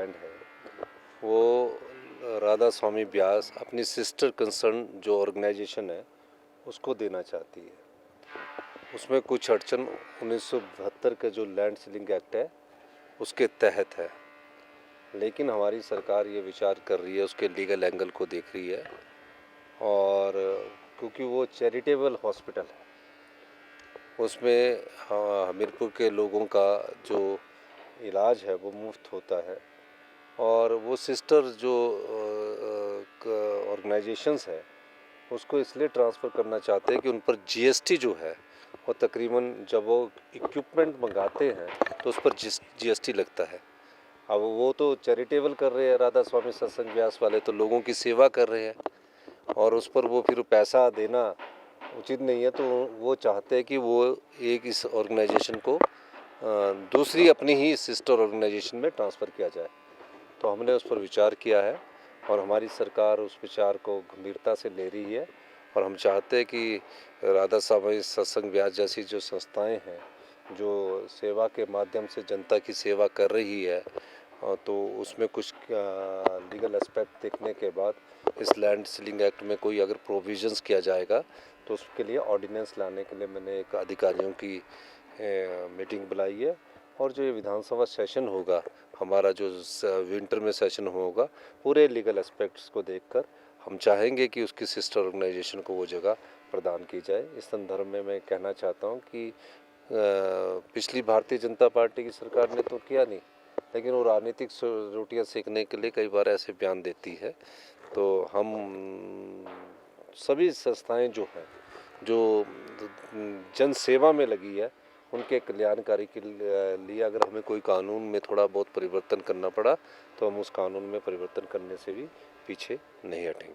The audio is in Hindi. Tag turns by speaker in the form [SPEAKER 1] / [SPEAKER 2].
[SPEAKER 1] लैंड है वो राधा स्वामी ब्यास अपनी सिस्टर कंसर्न जो ऑर्गेनाइजेशन है उसको देना चाहती है। उसमें कुछ अड़चन 1972 का जो लैंड सीलिंग एक्ट है उसके तहत है, लेकिन हमारी सरकार ये विचार कर रही है, उसके लीगल एंगल को देख रही है। और क्योंकि वो चैरिटेबल हॉस्पिटल है, उसमें हमीरपुर के लोगों का जो इलाज है वो मुफ्त होता है। और वो सिस्टर जो ऑर्गेनाइजेशंस है उसको इसलिए ट्रांसफ़र करना चाहते हैं कि उन पर जीएसटी जो है वो तकरीबन जब वो इक्विपमेंट मंगाते हैं तो उस पर जीएसटी लगता है। अब वो तो चैरिटेबल कर रहे हैं, राधा स्वामी सत्संग व्यास वाले तो लोगों की सेवा कर रहे हैं और उस पर वो फिर पैसा देना उचित नहीं है। तो वो चाहते हैं कि वो एक इस ऑर्गेनाइजेशन को दूसरी अपनी ही सिस्टर ऑर्गेनाइजेशन में ट्रांसफ़र किया जाए। तो हमने उस पर विचार किया है और हमारी सरकार उस विचार को गंभीरता से ले रही है। और हम चाहते हैं कि राधा स्वामी सत्संग व्यास जैसी जो संस्थाएं हैं जो सेवा के माध्यम से जनता की सेवा कर रही है, तो उसमें कुछ लीगल एस्पेक्ट देखने के बाद इस लैंड सीलिंग एक्ट में कोई अगर प्रोविजंस किया जाएगा तो उसके लिए ऑर्डिनेंस लाने के लिए मैंने एक अधिकारियों की मीटिंग बुलाई है। और जो ये विधानसभा सेशन होगा हमारा, जो विंटर में सेशन होगा, पूरे लीगल एस्पेक्ट्स को देखकर हम चाहेंगे कि उसकी सिस्टर ऑर्गेनाइजेशन को वो जगह प्रदान की जाए। इस संदर्भ में मैं कहना चाहता हूँ कि पिछली भारतीय जनता पार्टी की सरकार ने तो किया नहीं, लेकिन वो राजनीतिक रोटियां सेकने के लिए कई बार ऐसे बयान देती है। तो हम सभी संस्थाएं जो हैं जो जन सेवा में लगी है उनके कल्याणकारी के लिए अगर हमें कोई कानून में थोड़ा बहुत परिवर्तन करना पड़ा तो हम उस कानून में परिवर्तन करने से भी पीछे नहीं हटेंगे।